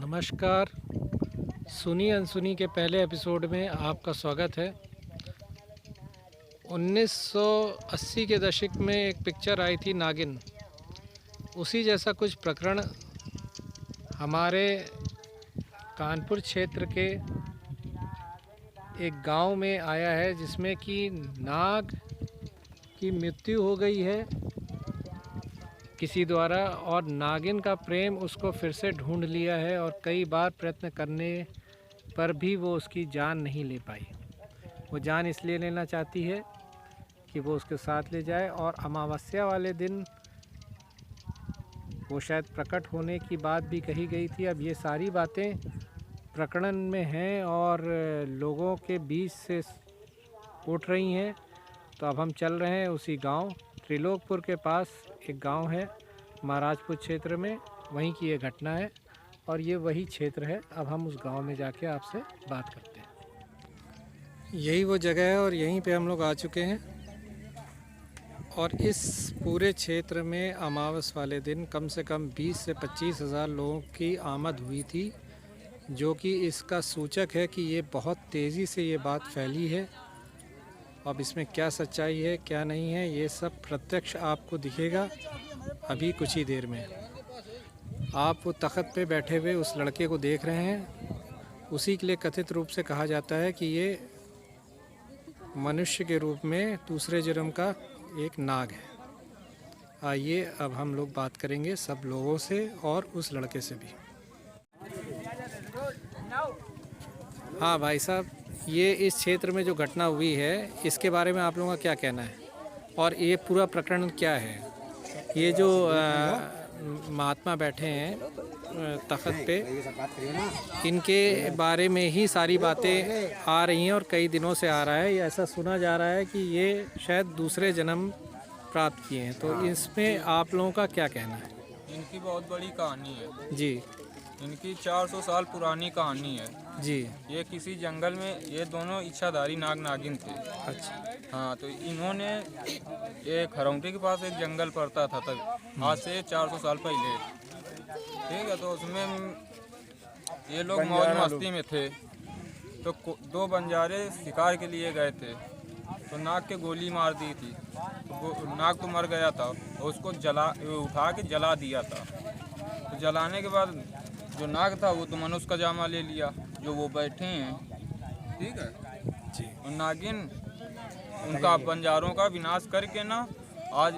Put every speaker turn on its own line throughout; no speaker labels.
नमस्कार। सुनी अनसुनी के पहले एपिसोड में आपका स्वागत है। 1980 के दशक में एक पिक्चर आई थी नागिन। उसी जैसा कुछ प्रकरण हमारे कानपुर क्षेत्र के एक गांव में आया है, जिसमें कि नाग की मृत्यु हो गई है किसी द्वारा, और नागिन का प्रेम उसको फिर से ढूंढ लिया है और कई बार प्रयत्न करने पर भी वो उसकी जान नहीं ले पाई। वो जान इसलिए लेना चाहती है कि वो उसके साथ ले जाए, और अमावस्या वाले दिन वो शायद प्रकट होने की बात भी कही गई थी। अब ये सारी बातें प्रकरण में हैं और लोगों के बीच से उठ रही हैं। तो अब हम चल रहे हैं उसी गांव त्रिलोकपुर के पास। एक गांव है महाराजपुर क्षेत्र में, वहीं की ये घटना है और ये वही क्षेत्र है। अब हम उस गांव में जाके आपसे बात करते हैं। यही वो जगह है और यहीं पे हम लोग आ चुके हैं। और इस पूरे क्षेत्र में अमावस वाले दिन कम से कम 20 से 25 हज़ार लोगों की आमद हुई थी, जो कि इसका सूचक है कि ये बहुत तेज़ी से ये बात फैली है। अब इसमें क्या सच्चाई है क्या नहीं है, ये सब प्रत्यक्ष आपको दिखेगा अभी कुछ ही देर में। आप वो तख्त पे बैठे हुए उस लड़के को देख रहे हैं। उसी के लिए कथित रूप से कहा जाता है कि ये मनुष्य के रूप में दूसरे जन्म का एक नाग है। आइए अब हम लोग बात करेंगे सब लोगों से और उस लड़के से भी। हाँ भाई साहब, ये इस क्षेत्र में जो घटना हुई है इसके बारे में आप लोगों का क्या कहना है, और ये पूरा प्रकरण क्या है? ये जो महात्मा बैठे हैं तख्त पे, इनके बारे में ही सारी बातें आ रही हैं और कई दिनों से आ रहा है। ये ऐसा सुना जा रहा है कि ये शायद दूसरे जन्म प्राप्त किए हैं। तो इसमें आप लोगों का क्या कहना है?
इनकी बहुत बड़ी कहानी है
जी।
इनकी 400 साल पुरानी कहानी है
जी।
ये किसी जंगल में ये दोनों इच्छाधारी नाग नागिन थे।
अच्छा।
हाँ, तो इन्होंने ये खरौंटी के पास एक जंगल पड़ता था तब, आज से 400 साल पहले। ठीक है, तो उसमें ये लोग मौज मस्ती में थे। तो दो बंजारे शिकार के लिए गए थे, तो नाग के गोली मार दी थी। तो नाग तो मर गया था और उसको उठा के जला दिया था। तो जलाने के बाद जो नाग था वो तो मनुष्य का जामा ले लिया, जो वो बैठे हैं। ठीक है
जी।
और नागिन उनका बंजारों का विनाश करके ना आज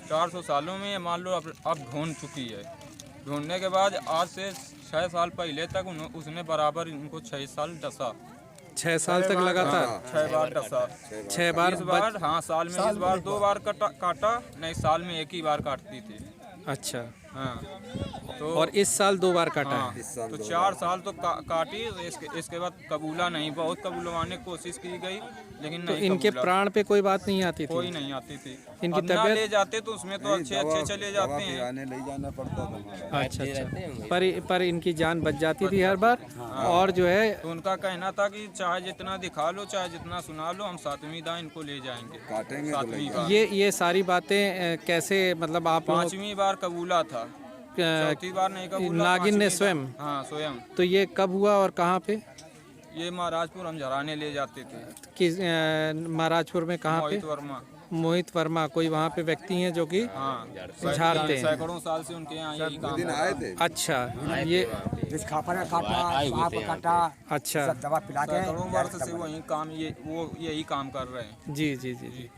400 सालों में मान लो अब ढूंढ चुकी है। ढूंढने के बाद आज से 6 साल पहले तक उसने बराबर इनको 6 साल डसा।
6 साल तक लगातार?
6 बार डसा।
6 बार?
इस बार हाँ, साल में इस बार 2 बार काटा, नहीं साल में एक ही बार काटती थी।
अच्छा।
हाँ, तो
और इस साल 2 बार काटा
हाँ,
है?
तो 4 साल तो काटी। इसके बाद कबूला नहीं, बहुत कबूलवाने की कोशिश की गई लेकिन
तो
नहीं
इनके
कबूला।
प्राण पे कोई बात नहीं आती थी?
कोई नहीं आती थी।
इनकी
अब ना
तबीयत?
ले जाते तो उसमें तो अच्छे चले जाते हैं।
ले जाना पड़ता था।
अच्छा अच्छा। पर इनकी जान बच जाती थी हर बार। और जो है
तो उनका कहना था कि चाहे जितना दिखा लो चाहे जितना सुना लो, हम 7वीं दां इनको ले जाएंगे।
काटेंगे तो
7वीं बार।
ये सारी बातें कैसे, मतलब आप
5वीं बार कबूला था, 4थी बार नहीं कबूला।
नागिन ने
5वीं
स्वयं?
हाँ, स्वयं।
तो ये कब हुआ और कहाँ पे?
ये महाराजपुर हम झराने ले जाते थे।
किस महाराजपुर में कहाँ पे?
मोहित वर्मा।
मोहित वर्मा कोई वहाँ पे व्यक्ति हैं जो कि
हाँ,
झाड़ते हैं?
सैकड़ों साल से उनके यहाँ यही काम
दिन
होता
आए
है।
थे।
अच्छा। ये अच्छा।
सैकड़ों वर्ष से वही काम यही काम कर रहे हैं।
जी जी जी जी।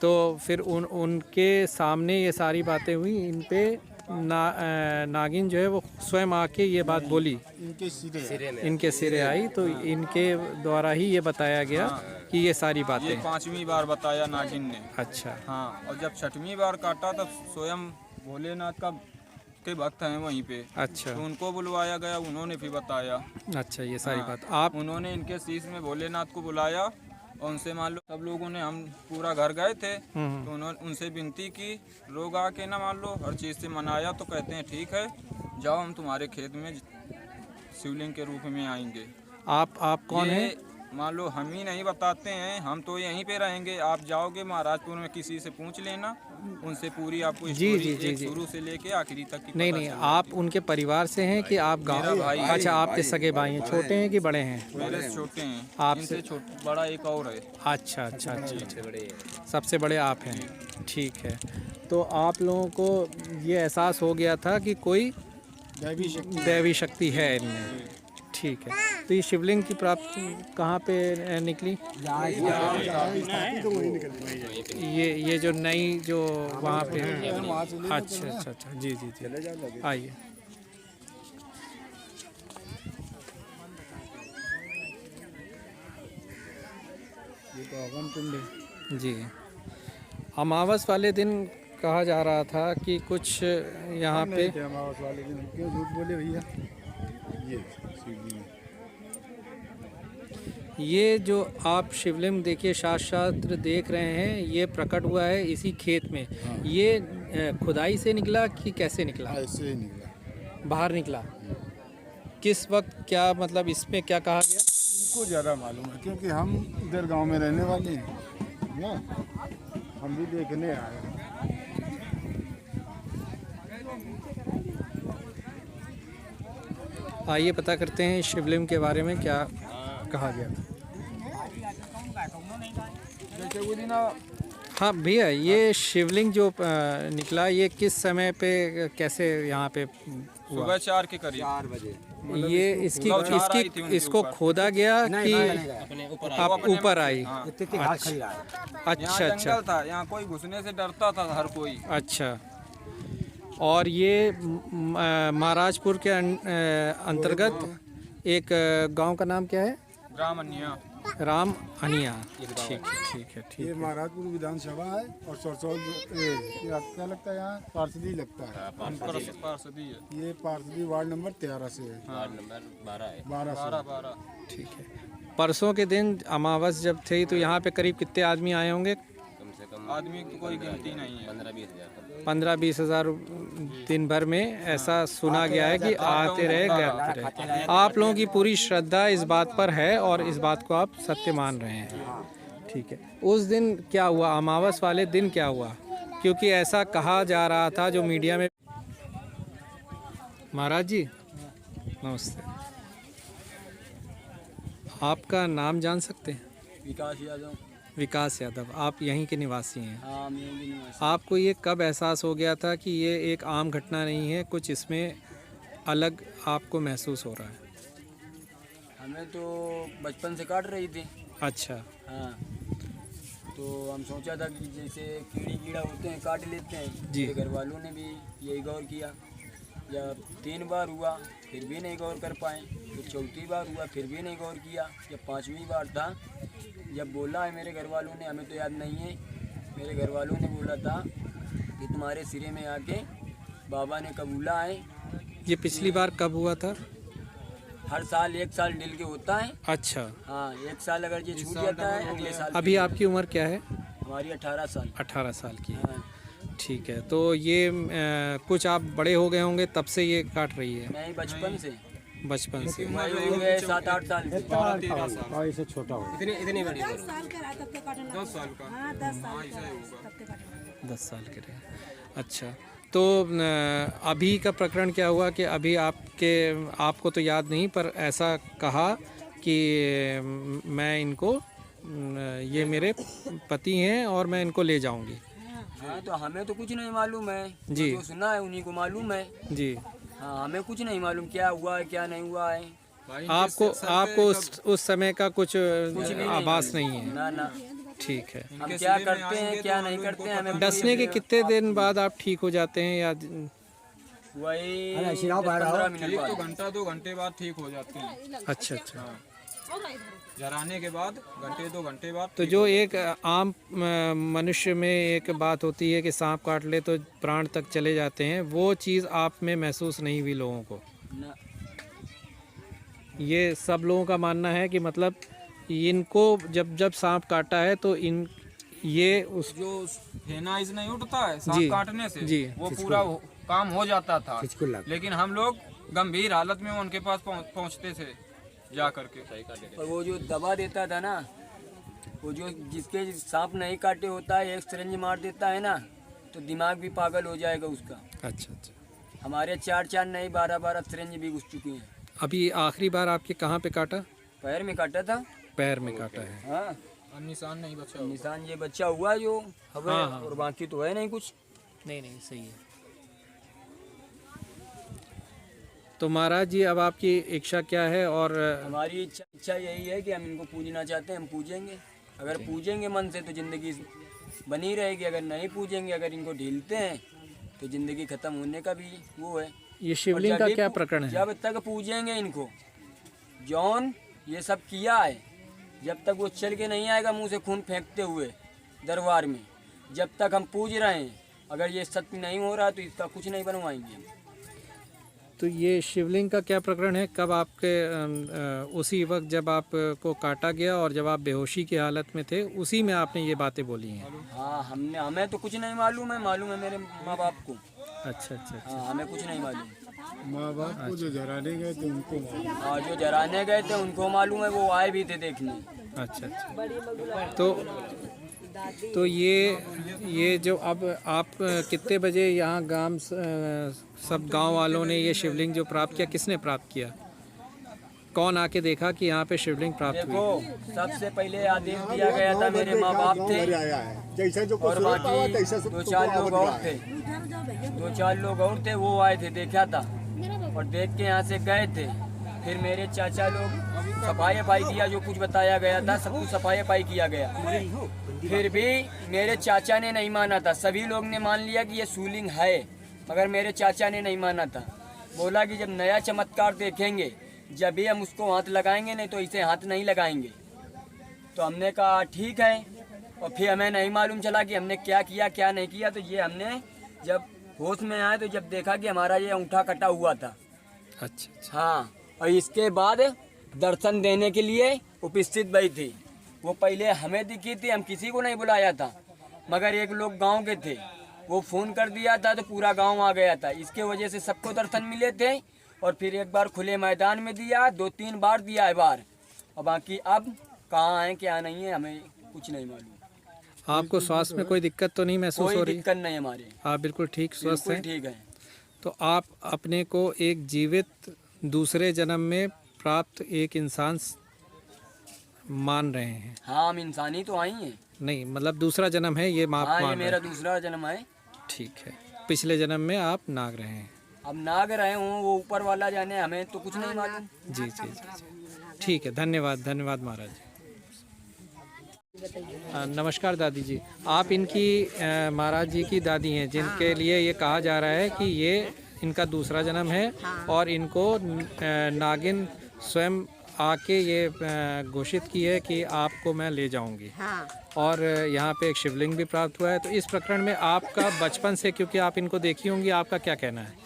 तो फिर उनके सामने ये सारी बातें हुई। इन पे नागिन जो है वो स्वयं आके ये बात बोली, इनके सिरे आई। तो इनके द्वारा ही ये बताया गया कि ये सारी
ये
बातें।
5वीं बार बताया नागिन ने।
अच्छा।
हाँ, और जब 6वीं बार काटा तब स्वयं भोलेनाथ का के भक्त हैं वहीं पे।
अच्छा।
तो उनको बुलवाया गया, उन्होंने भी बताया।
अच्छा, ये सारी
हाँ,
बात आप?
उन्होंने इनके शीश में भोलेनाथ को बुलाया और उनसे मान लो सब लोगों ने, हम पूरा घर गए थे, तो उन्होंने उनसे विनती की। लोग आके ना मान लो हर चीज़ से मनाया। तो कहते हैं ठीक है, जाओ हम तुम्हारे खेत में शिवलिंग के रूप में आएंगे।
आप कौन
ये
हैं?
मान लो हम ही नहीं बताते हैं, हम तो यहीं पे रहेंगे। आप जाओगे महाराजपुर में किसी से पूछ लेना, उनसे पूरी आपको
जी,
स्टोरी
जी, जी,
एक
जी।
शुरू से लेके आखिरी तक की
नहीं
पता
नहीं,
चलेगी।
आप उनके परिवार से हैं कि आप
मेरा
गाँव?
भाई है।
अच्छा, आपके सगे भाई हैं, छोटे हैं कि बड़े हैं?
मेरे से छोटे हैं,
आपसे-
इनसे बड़ा एक और है।
अच्छा अच्छा अच्छा, सबसे बड़े आप हैं। ठीक है, तो आप लोगों को ये एहसास हो गया था कि कोई दैवी शक्ति है इनमें। ठीक है, तो ये शिवलिंग की प्राप्ति कहाँ पे निकली? ये जो नई जो वहाँ पे, अच्छा अच्छा अच्छा, जी जी जी, आइए।
ये तो हवन कुंड है।
जी, अमावस वाले दिन कहा जा रहा था कि कुछ यहाँ पे,
नहीं थे अमावस वाले दिन, हम क्यों झूठ बोले भैया। ये शिवलिंग है।
ये जो आप शिवलिंग देखिए, शास्त्र देख रहे हैं, ये प्रकट हुआ है इसी खेत में। ये खुदाई से निकला कि कैसे निकला?
ऐसे ही निकला।
बाहर निकला? किस वक्त, क्या मतलब इसमें क्या कहा गया?
उनको ज़्यादा मालूम है क्योंकि हम इधर गांव में रहने वाले हैं ना, हम भी देखने आए हैं।
आइए पता करते हैं इस शिवलिंग के बारे में क्या कहा गया था।
जैसे वो दिन
हाँ भैया, ये शिवलिंग जो निकला, ये किस समय पे कैसे यहाँ पे हुआ?
सुबह 4 के करीब।
4 बजे
ये इसकी
मतलब चार आई थी
इसकी
उनके
इसको
ऊपर।
खोदा गया कि आप
अपने-
ऊपर आई?
हाँ।
अच्छा
यहाँ
अच्छा अच्छा
जंगल था, यहाँ कोई घुसने से डरता था हर कोई।
अच्छा। और ये महाराजपुर के अंतर्गत एक गांव का नाम क्या है?
ब्राह्मणिया।
राम अनिया। ठीक है ठीक है ठीक
ये
है।
महाराजपुर विधानसभा है और सरसौल क्या लगता है यहाँ पार्षदी लगता है।
पार्षदी है।
ये पार्षदी वार्ड नंबर 13 से है।
वार्ड नंबर 12 है।
12 से।
12।
ठीक है। परसों के दिन अमावस जब थी तो यहाँ पे करीब कितने आदमी आए होंगे?
कम से कम आदमी की कोई गिनती नहीं है।
15-20 हज़ार दिन भर में ऐसा सुना गया है कि आते रहे गए आते रहे। आप लोगों की पूरी श्रद्धा इस बात पर है और इस बात को आप सत्य मान रहे हैं। ठीक है, उस दिन क्या हुआ, अमावस वाले दिन क्या हुआ? क्योंकि ऐसा कहा जा रहा था जो मीडिया में। महाराज जी नमस्ते, आपका नाम जान सकते हैं?
विकास यादव।
विकास यादव, आप यहीं के निवासी हैं?
हाँ, मैं यहीं की निवासी।
आपको ये कब एहसास हो गया था कि ये एक आम घटना नहीं है, कुछ इसमें अलग आपको महसूस हो रहा है?
हमें तो बचपन से काट रही थी।
अच्छा।
हाँ, तो हम सोचा था कि जैसे कीड़ा होते हैं काट लेते हैं।
जी।
मेरे घर वालों ने भी यही गौर किया। या 3 बार हुआ फिर भी नहीं गौर कर पाए, फिर 4थी बार हुआ फिर भी नहीं गौर किया, जब 5वीं बार था जब बोला है मेरे घर वालों ने, हमें तो याद नहीं है, मेरे घर वालों ने बोला था कि तुम्हारे सिरे में आके बाबा ने कबूला है।
ये पिछली बार कब हुआ था?
हर साल 1 साल डिल के होता है।
अच्छा।
हाँ, 1 साल अगर ये छूट जाता है अगले साल।
अभी आपकी उम्र क्या है?
हमारी 18 साल।
18 साल की।
हाँ,
ठीक है, तो ये कुछ आप बड़े हो गए होंगे तब से ये काट रही है?
नहीं, बचपन से।
बचपन से?
मैं हो गए 7-8 साल के।
12-13 साल।
इससे छोटा हो।
इतनी बड़ी
10 साल का रहा तब तक काटना।
10 साल का।
हाँ, 10 साल का रहा तब तक काटना।
10 साल के रहे। अच्छा, तो अभी का प्रकरण क्या हुआ कि अभी आपको तो याद नहीं, पर ऐसा कहा कि मैं इनको, ये मेरे पति हैं और मैं इनको ले जाऊंगी?
हाँ, तो हमें तो कुछ नहीं मालूम है।
जी।
जो सुना है उन्हीं को मालूम है।
जी।
हाँ, हमें कुछ नहीं मालूम क्या हुआ है क्या नहीं हुआ है।
आपको उस समय का कुछ आभास नहीं है?
ना ना,
ठीक है।
हम क्या करते हैं क्या नहीं करते हैं हमें
डसने के कितने दिन बाद आप ठीक हो जाते हैं या?
वही 15 मिनट
तो
बाद।
घंटा 2 घंटे बाद ठीक हो जाते हैं।
अच्छा अच्छा।
जराने के बाद घंटे 2 घंटे बाद।
तो जो एक आम मनुष्य में एक बात होती है कि सांप काट ले तो प्राण तक चले जाते हैं, वो चीज़ आप में महसूस नहीं हुई लोगों को?
ना,
ये सब लोगों का मानना है कि मतलब इनको जब सांप काटा है तो ये उस
जो फेनाइज नहीं उठता है
जी,
सांप काटने से,
जी।
वो पूरा काम हो जाता था। लेकिन हम लोग गंभीर हालत में उनके पास पहुंचते थे जा करके।
और वो जो दवा देता था ना, वो जो जिसके सांप नहीं काटे होता है, एक सिरिंज मार देता है ना, तो दिमाग भी पागल हो जाएगा उसका।
अच्छा अच्छा।
हमारे 4 नहीं 12 सिरिंज भी घुस चुकी हैं।
अभी आखिरी बार आपके कहाँ पे काटा?
पैर में काटा था।
पैर में काटा है।
हाँ,
और निशान नहीं बचा।
निशान ये बच्चा हुआ जो हवे,
हाँ, हाँ।
और बाकी तो है नहीं कुछ।
नहीं नहीं, सही है। तो महाराज जी, अब आपकी इच्छा क्या है? और
हमारी इच्छा यही है कि हम इनको पूजना चाहते हैं, हम पूजेंगे। अगर पूजेंगे मन से तो ज़िंदगी बनी रहेगी, अगर नहीं पूजेंगे, अगर इनको ढीलते हैं तो ज़िंदगी ख़त्म होने का भी वो है।
ये शिवलिंग का क्या प्रकरण है?
जब तक पूजेंगे इनको, जौन ये सब किया है, जब तक वो चल के नहीं आएगा मुंह से खून फेंकते हुए दरबार में, जब तक हम पूज रहे हैं, अगर ये सत्य नहीं हो रहा तो इसका कुछ नहीं बनवाएंगे हम।
तो ये शिवलिंग का क्या प्रकरण है? कब आपके उसी वक्त जब आपको काटा गया और जब आप बेहोशी की हालत में थे, उसी में आपने ये बातें बोली हैं?
हाँ, हमें तो कुछ नहीं मालूम है मेरे माँ बाप को।
अच्छा अच्छा अच्छा।
हाँ, हमें कुछ नहीं मालूम।
माँ बाप को जो जराने गए थे उनको मालूम।
हाँ, जो जराने गए थे उनको मालूम है, वो आए भी थे देखने।
अच्छा अच्छा। तो ये जो अब आप कितने बजे यहाँ सब गांव वालों ने ये शिवलिंग जो प्राप्त किया, किसने प्राप्त किया? कौन आके देखा कि यहाँ पे शिवलिंग प्राप्त हुई?
देखो, सबसे पहले आदेश दिया गया था, मेरे माँ बाप थे और बाकी 2-4 लोग और थे। 2-4 लोग और थे, वो आए थे, देखा था और देख के यहाँ से गए थे। फिर मेरे चाचा लोग सफाई किया, जो कुछ बताया गया था सब कुछ सफाई किया गया। फिर भी मेरे चाचा ने नहीं माना था। सभी लोग ने मान लिया कि ये शिवलिंग है, मगर मेरे चाचा ने नहीं माना था। बोला कि जब नया चमत्कार देखेंगे, जब भी हम उसको हाथ लगाएंगे, नहीं तो इसे हाथ नहीं लगाएंगे। तो हमने कहा ठीक है, और फिर हमें नहीं मालूम चला कि हमने क्या किया क्या नहीं किया। तो ये हमने जब होश में आए तो जब देखा कि हमारा ये अंगूठा कटा हुआ था।
अच्छा अच्छा।
हाँ, और इसके बाद दर्शन देने के लिए उपस्थित भाई थी। वो पहले हमें दिखी थी, हम किसी को नहीं बुलाया था, मगर एक लोग गांव के थे, वो फ़ोन कर दिया था तो पूरा गांव आ गया था। इसके वजह से सबको दर्शन मिले थे। और फिर एक बार खुले मैदान में दिया, 2-3 बार दिया है बार, और बाकी अब कहाँ है क्या नहीं है हमें कुछ नहीं मालूम।
आपको स्वास्थ्य में कोई दिक्कत तो नहीं महसूस हो
कोई
रही?
दिक्कत नहीं हमारे,
आप बिल्कुल ठीक स्वस्थ
बिल्कुल
हैं?
ठीक है।
तो आप अपने को एक जीवित दूसरे जन्म में प्राप्त एक इंसान मान रहे हैं?
हाँ, हम इंसानी तो आई हैं।
नहीं, मतलब दूसरा जन्म है ये माप
हाँ, ये
मान रहे
मेरा
हैं?
दूसरा जन्म है।
ठीक है। पिछले जन्म में आप नाग रहे हैं?
अब नाग रहे हूँ, वो ऊपर वाला जाने, हमें तो कुछ नहीं मालूम।
जी जी जी। ठीक है, धन्यवाद धन्यवाद महाराज। नमस्कार दादी जी, आप इनकी महाराज जी की दादी हैं, जिनके लिए ये कहा जा रहा है कि ये इनका दूसरा जन्म है और इनको नागिन स्वयं आके ये घोषित की है कि आपको मैं ले जाऊंगी।
हाँ।
और यहाँ पे एक शिवलिंग भी प्राप्त हुआ है। तो इस प्रकरण में आपका बचपन से, क्योंकि आप इनको देखी होंगी, आपका क्या कहना है?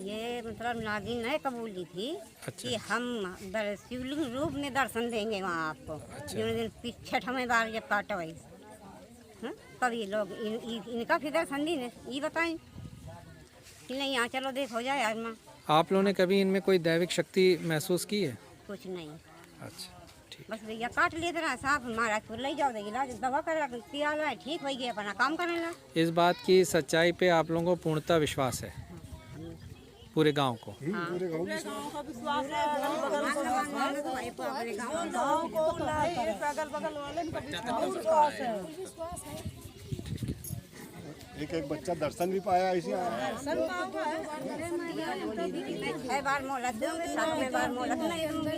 ये मतलब नागिन ने कबूली थी।
अच्छा।
कि हम शिवलिंग रूप में दर्शन देंगे वहाँ आपको।
अच्छा।
जिन दिन 6ठवें बार जब काटा हुई, तब ये लोग इनका फिर दर्शन दी ने ये बताएं कि नहीं, यहाँ चलो देखो जाए आजमा।
आप लोगों ने कभी इनमें कोई दैविक शक्ति महसूस की है?
कुछ नहीं,
अच्छा ठीक।
बस भैया काट लिए थे साफ, महाराज को ले जाओ, इलाज दवा कर पिया, ठीक हो गया, अपना काम करने लगा।
इस बात की सच्चाई पे आप लोगों को पूर्णतः विश्वास है? पूरे गांव को?
पूरे गाँव में एक बच्चा दर्शन भी पाया ऐसे आया।
6 बार मोहलत दूंगी, 7वें बार मोहलत नहीं दूंगी।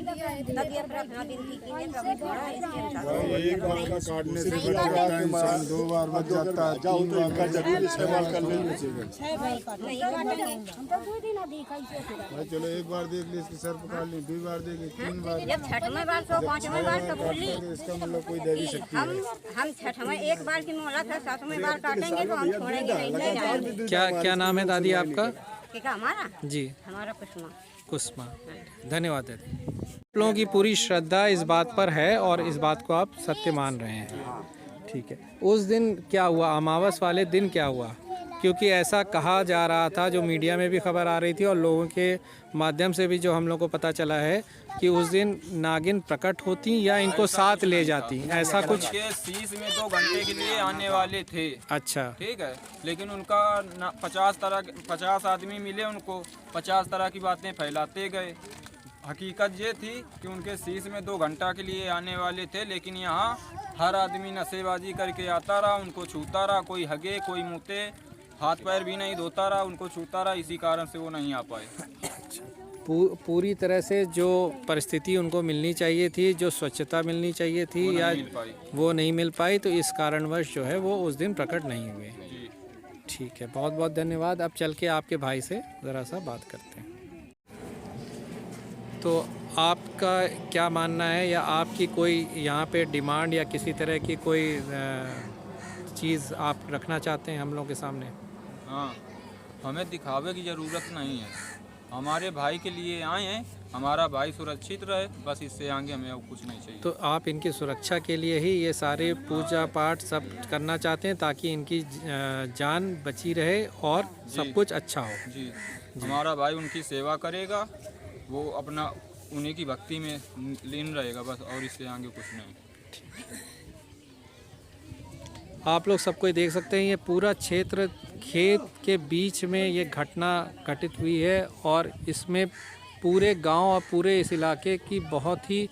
तब ये प्रार्थना विनती कीजिए, प्रभु थोड़ा इसके अनुसार।
एक बार का काटने से बच जाता है इंसान, 2 बार बच जाता है, 3 बार का जरूर 6 बार कर लेना चाहिए। भाई चलो एक बार देख ली, इसकी सर पकड़ ली, 2 बार देख ली, 3 बार,
जब 6ठवें बार तो 5वें बार तो बोली
इसका मतलब कोई दैवी शक्ति है।
हम 6ठवें एक बार की मोहलत है, 7वें बार काटेंगे तो हम छोड़ेंगे नहीं, ले जाएंगे।
क्या नाम है दादी आपका?
ठीक है, हमारा
जी
हमारा कुसुमा।
कुसमा। धन्यवाद दादी। आप लोगों की पूरी श्रद्धा इस बात पर है और इस बात को आप सत्य मान रहे हैं? ठीक है। उस दिन क्या हुआ, अमावस वाले दिन क्या हुआ क्योंकि ऐसा कहा जा रहा था, जो मीडिया में भी खबर आ रही थी और लोगों के माध्यम से भी जो हम लोग को पता चला है कि उस दिन नागिन प्रकट होती या इनको साथ ले जाती, ऐसा कुछ।
उनके शीश में 2 घंटे के लिए आने वाले थे।
अच्छा।
ठीक है, लेकिन उनका 50 आदमी मिले, उनको 50 तरह की बातें फैलाते गए। हकीकत ये थी कि उनके शीश में 2 घंटा के लिए आने वाले थे, लेकिन यहाँ हर आदमी नशेबाजी करके आता रहा, उनको छूता रहा, कोई हगे कोई मुँहते, हाथ पैर भी नहीं धोता रहा, उनको छूता रहा, इसी कारण से वो नहीं आ पाए।
पूरी तरह से जो परिस्थिति उनको मिलनी चाहिए थी, जो स्वच्छता मिलनी चाहिए थी, या वो नहीं मिल पाई, तो इस कारणवश जो है वो उस दिन प्रकट नहीं हुए। ठीक है, बहुत बहुत धन्यवाद। अब चल के आपके भाई से ज़रा सा बात करते हैं। तो आपका क्या मानना है, या आपकी कोई यहाँ पे डिमांड या किसी तरह की कोई चीज़ आप रखना चाहते हैं हम लोगों के सामने?
हाँ, हमें दिखावे की ज़रूरत नहीं है, हमारे भाई के लिए आए हैं, हमारा भाई सुरक्षित रहे, बस इससे आगे हमें और कुछ नहीं चाहिए।
तो आप इनकी सुरक्षा के लिए ही ये सारे पूजा पाठ सब करना चाहते हैं, ताकि इनकी जान बची रहे और सब कुछ अच्छा हो?
जी, हमारा भाई उनकी सेवा करेगा, वो अपना उन्हीं की भक्ति में लीन रहेगा, बस, और इससे आगे कुछ नहीं।
आप लोग सब कोई देख सकते हैं, ये पूरा क्षेत्र खेत के बीच में ये घटना घटित हुई है, और इसमें पूरे गांव और पूरे इस इलाके की बहुत ही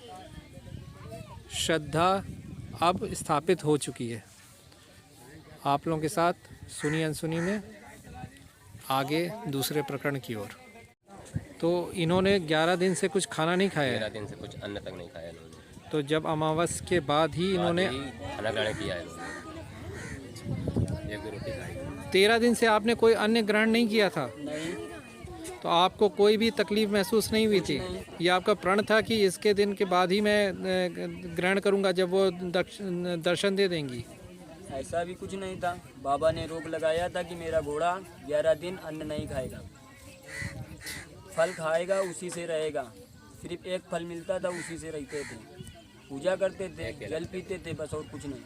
श्रद्धा अब स्थापित हो चुकी है। आप लोगों के साथ सुनी अनसुनी में आगे दूसरे प्रकरण की ओर। तो इन्होंने 11 दिन से कुछ खाना नहीं खाया?
13 दिन से कुछ अन्न तक नहीं खाया इन्होंने।
तो जब अमावस के बाद ही इन्होंने
खाना ग्रहण किया है इन्होंने, 1 रोटी खाई।
13 दिन से आपने कोई अन्न ग्रहण नहीं किया था?
नहीं।
तो आपको कोई भी तकलीफ महसूस नहीं हुई थी? ये आपका प्रण था कि इसके दिन के बाद ही मैं ग्रहण करूंगा, जब वो दर्शन दे देंगी?
ऐसा भी कुछ नहीं था, बाबा ने रोक लगाया था कि मेरा घोड़ा 11 दिन अन्न नहीं खाएगा, फल खाएगा, उसी से रहेगा। सिर्फ एक फल मिलता था, उसी से रहते थे, पूजा करते थे, जल पीते थे, बस, और कुछ नहीं।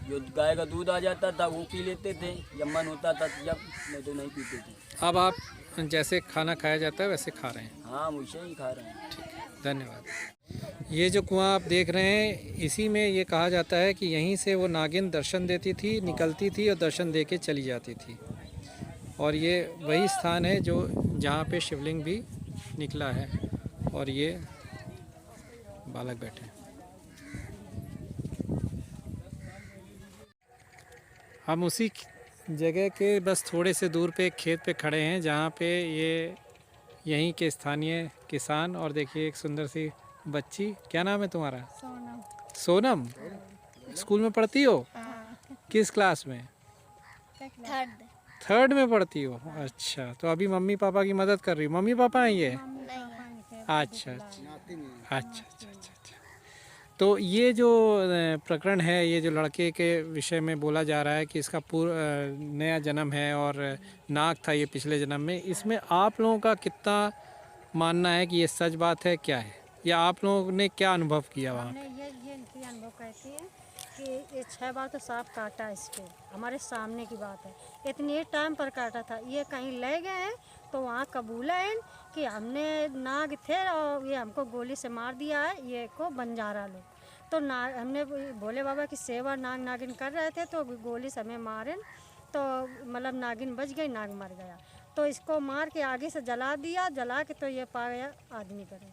जो गाय का दूध आ जाता था वो पी लेते थे, जब मन होता था जब, नहीं तो नहीं पीते थे।
अब आप जैसे खाना खाया जाता है वैसे खा रहे हैं?
हाँ, वैसे ही खा रहे हैं।
ठीक है, धन्यवाद। ये जो कुआं आप देख रहे हैं, इसी में ये कहा जाता है कि यहीं से वो नागिन दर्शन देती थी, निकलती थी और दर्शन दे के चली जाती थी। और ये वही स्थान है जो जहाँ पे शिवलिंग भी निकला है, और ये बालक बैठे हैं। हम उसी जगह के बस थोड़े से दूर पे एक खेत पे खड़े हैं, जहाँ पे ये यहीं के स्थानीय किसान, और देखिए एक सुंदर सी बच्ची, क्या नाम है तुम्हारा?
सोनम।
सोनम। स्कूल में पढ़ती हो? किस क्लास में? 3rd में पढ़ती हो? अच्छा, तो अभी मम्मी पापा की मदद कर रही हो? मम्मी पापा हैं ये? अच्छा अच्छा अच्छा अच्छा अच्छा। तो ये जो प्रकरण है, ये जो लड़के के विषय में बोला जा रहा है कि इसका नया जन्म है और नाग था ये पिछले जन्म में, इसमें आप लोगों का कितना मानना है कि ये सच बात है, क्या है, या आप लोगों ने क्या अनुभव किया वहाँ?
ये इनकी अनुभव कहती है कि ये 6 बार तो सांप काटा इसके, हमारे सामने की बात है, इतने टाइम पर काटा था। ये कहीं ले गए हैं तो वहाँ कबूला है कि हमने नाग थे और ये हमको गोली से मार दिया है, ये को बंजारा लोग। तो नाग हमने भोले बाबा की सेवा नाग नागिन कर रहे थे, तो गोली से हमें मारे, तो मतलब नागिन बच गई, नाग मर गया। तो इसको मार के आगे से जला दिया, जला के तो ये पा गया आदमी पर।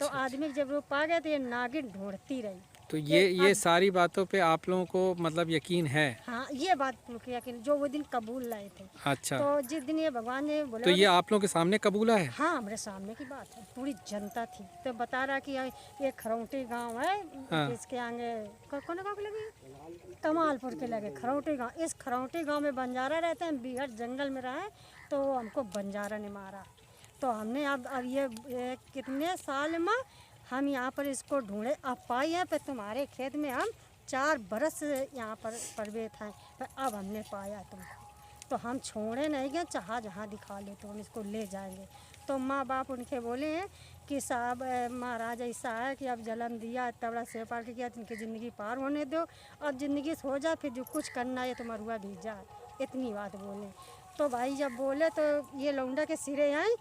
तो आदमी जब वो पा गया तो ये नागिन ढूंढती रही।
तो ये सारी बातों पे आप लोगों को मतलब यकीन है?
हाँ, ये बात यकीन, जो वो दिन कबूल लाए थे।
अच्छा।
तो जिस दिन ये भगवान ने बोला,
तो ये आप लोगों के सामने कबूला है?
हाँ, हमारे सामने की बात है, पूरी जनता थी। तो बता रहा कि ये खरौटी गांव है,
हाँ।
इसके आगे कौन गाँव के लगे? कमालपुर के लगे खरौटी गांव। इस खरौटी गांव में बंजारा रहते हैं, बिहड़ जंगल में रहे, तो हमको बंजारा ने मारा। तो हमने अब ये कितने साल में हम यहाँ पर इसको ढूंढे, अब पाई है। पर तुम्हारे खेत में हम 4 बरस यहाँ पर परवेत हैं, पर अब हमने पाया तुमको, तो हम छोड़े नहीं गए, चाहा जहाँ दिखा ले तो हम इसको ले जाएंगे। तो माँ बाप उनके बोले हैं कि साहब महाराज ऐसा है कि अब जन्म दिया, इतना बड़ा सेवा पार किया, इनकी ज़िंदगी पार होने दो, अब ज़िंदगी से हो जाए, फिर जो कुछ करना है तो मरुआ भी जाए। इतनी बात बोले। तो भाई जब बोले तो ये लौंडा के सिरे आए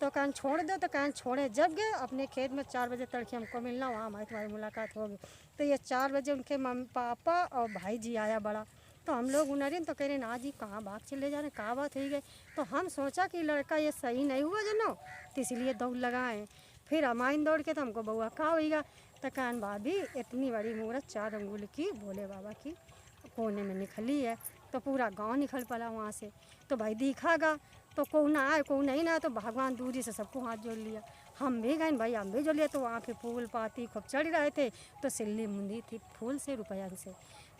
तो कहन छोड़ दो, तो कहन छोड़े। जब गए अपने खेत में 4 बजे तड़के हमको मिलना, वहाँ हमारी तुम्हारी मुलाकात होगी। तो ये 4 बजे उनके मम्मी पापा और भाई जी आया बड़ा, तो हम लोग उनरे तो कह रहे ना जी कहाँ भाग चले जा रहे, कहाँ बात हो गई। तो हम सोचा कि लड़का ये सही नहीं हुआ जनो, तो इसलिए दौड़ लगाए। फिर हमारे दौड़ के तो हमको बउआ कहा होगा। तो कहन भाभी इतनी बड़ी मूर्त 4 अंगुल की भोले बाबा की कोने में निकली है। तो पूरा गांव निकल पड़ा वहाँ से। तो भाई दिखागा तो कोई ना आए कोई नहीं ना, तो भगवान दूरी से सबको हाथ जोड़ लिया। हम भी गए भाई, हम भी जोड़ लिया। तो वहाँ पे फूल पाती खूब चढ़ रहे थे, तो सिल्ली मुंदी थी फूल से रुपया से।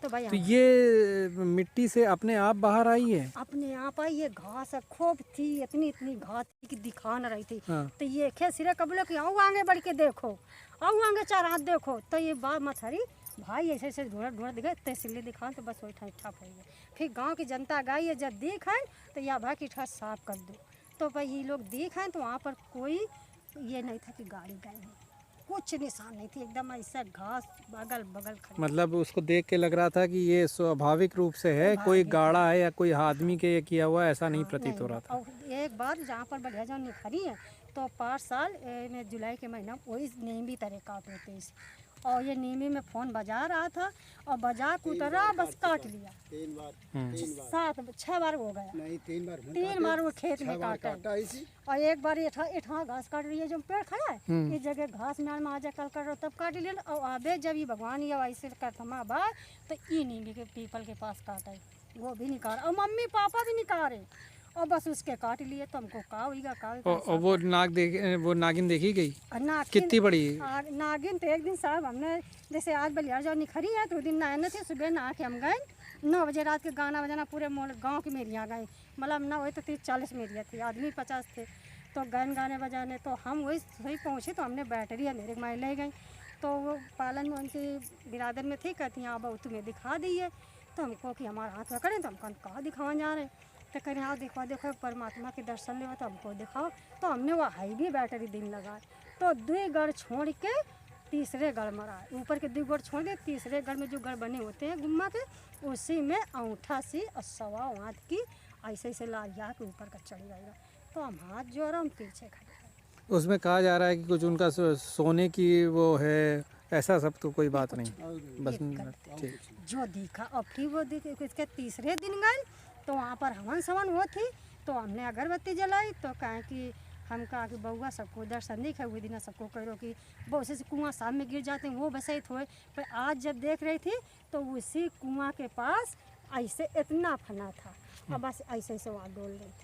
तो भाई
तो ये मिट्टी से अपने आप बाहर आई है?
अपने आप आई। ये घास खूब थी, इतनी इतनी घास थी कि दिखा न रही थी।
हाँ।
तो ये खे सिरे कबूलो कि आओ आगे बढ़ के देखो, आओ आगे 4 हाथ देखो। तो ये बात मत हरी भाई ऐसे ऐसे ढूंढ गए, तहसील दिखा तो बस वही ठा हो गया। फिर गांव की जनता गई है, जब देखें तो या भाई की ठा साफ कर दो। तो भाई ये लोग देखें तो वहाँ पर कोई ये नहीं था कि गाड़ी गई है, कुछ निशान नहीं थी, एकदम ऐसा घास बगल बगल खड़ी।
मतलब उसको देख के लग रहा था कि ये स्वाभाविक रूप से है, कोई गाड़ा है या कोई आदमी के ये किया हुआ, ऐसा नहीं प्रतीत हो रहा था।
और एक बार जहाँ पर बढ़िया जहाँ निखरी है तो 5 साल में जुलाई के महीना वही नींबी तरह काट होते इस, और ये नींबी में फ़ोन बजा रहा था और बजा के उतरा बस काट लिया। 6 बार हो गया।
नहीं
3 बार वो खेत में काटा। और एक बार ये घास काट रही है, जो पेड़ खड़ा है इस जगह घास में आज कल कर तब काट लिया। और आबे जब ये भगवान ये ऐसे करथमा बा तो ये नींबी के पीपल के पास काटा है, वो भी निकाल और मम्मी पापा भी निकाले और बस उसके काट लिए। तो हमको का हुईगा का।
और वो नागिन देखी गई? कितनी बड़ी?
नागिन तो एक दिन साहब हमने जैसे आज बलियार जाओ निखरी है तो दिन नहाने थे, सुबह नहा के हम गए 9 बजे रात के गाना बजाना पूरे गांव की मेरियाँ गए। मतलब ना वही तो 30-40 मेरियाँ थी, आदमी 50 थे। तो गए गाने बजाने, तो हम वही पहुँचे तो हमने बैटरी है मेरे माई ले गई। तो वो पालन में उनकी बिरादर में थी, कहती हैं अब तुम्हें दिखा दी है। तो हमको कि हमारा हाथ पकड़ें, तो हम कहा दिखावा जा रहे हैं। तो करें हाँ देखो परमात्मा के दर्शन ले, तो हमको दिखाओ। तो हमने वो हाई भी बैटरी दिन लगा। तो 2 गढ़ छोड़ के तीसरे गढ़ मरा, ऊपर के 2 गढ़ छोड़ के तीसरे गढ़ में जो गढ़ बने होते हैं गुम्मा के, उसी में अंगूठा सी और 1.25 हाथ की ऐसे ऐसे लारिया के ऊपर का चढ़ जाएगा। तो हम हाथ जोड़ हम पीछे खड़े।
उसमें कहा जा रहा है कि कुछ उनका सोने की वो है, ऐसा सब तो कोई बात नहीं, बस ठीक
जो दिखा। और फिर वो इसके तीसरे दिन गए तो वहाँ पर हवन सवन वो थी। तो हमने अगरबत्ती जलाई। तो कहें कि हम कहा कि बउआ सबको दर्शन दिखे हुए दिन सबको कह रहो कि बहुत से कुआँ सामने में गिर जाते हैं, वो बसे थोड़े। पर आज जब देख रही थी तो उसी कुआँ के पास ऐसे इतना फना था और बस ऐसे ऐसे वहाँ डोल रही थी।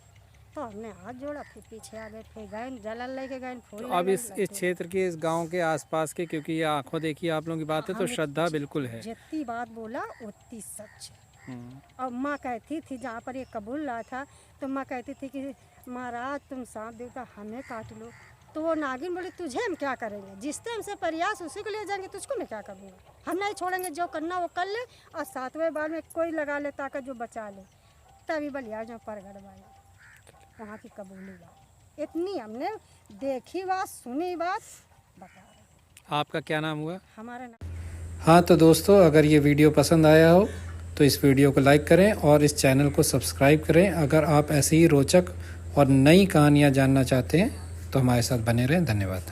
तो हमने हाथ जोड़ा, फिर पीछे आ गए, फिर गए जलन लेके गए फूल।
तो अब इस क्षेत्र के, इस गांव के आसपास के, क्योंकि ये आंखों देखी आप लोगों की बात है, तो श्रद्धा बिल्कुल है।
जितनी बात बोला उतनी सच है। और माँ कहती थी जहाँ पर ये कबूल रहा था, तो माँ कहती थी कि महाराज तुम सांप देवता हमें काट लो। तो वो नागिन बोली तुझे हम क्या करेंगे, जिस टाइम से प्रयास उसी को ले जाएंगे, तुझको मैं क्या करूँगा, हम नहीं छोड़ेंगे, जो करना वो कर ले। और 7वें बार में कोई लगा ले ताकत जो बचा ले। तभी बलियार जो परगढ़ वाला वहाँ की कबूली बात, इतनी हमने देखी बात सुनी बात बता रहे।
आपका क्या नाम हुआ?
हमारा नाम।
हाँ तो दोस्तों, अगर ये वीडियो पसंद आया हो तो इस वीडियो को लाइक करें और इस चैनल को सब्सक्राइब करें। अगर आप ऐसी ही रोचक और नई कहानियाँ जानना चाहते हैं तो हमारे साथ बने रहें। धन्यवाद।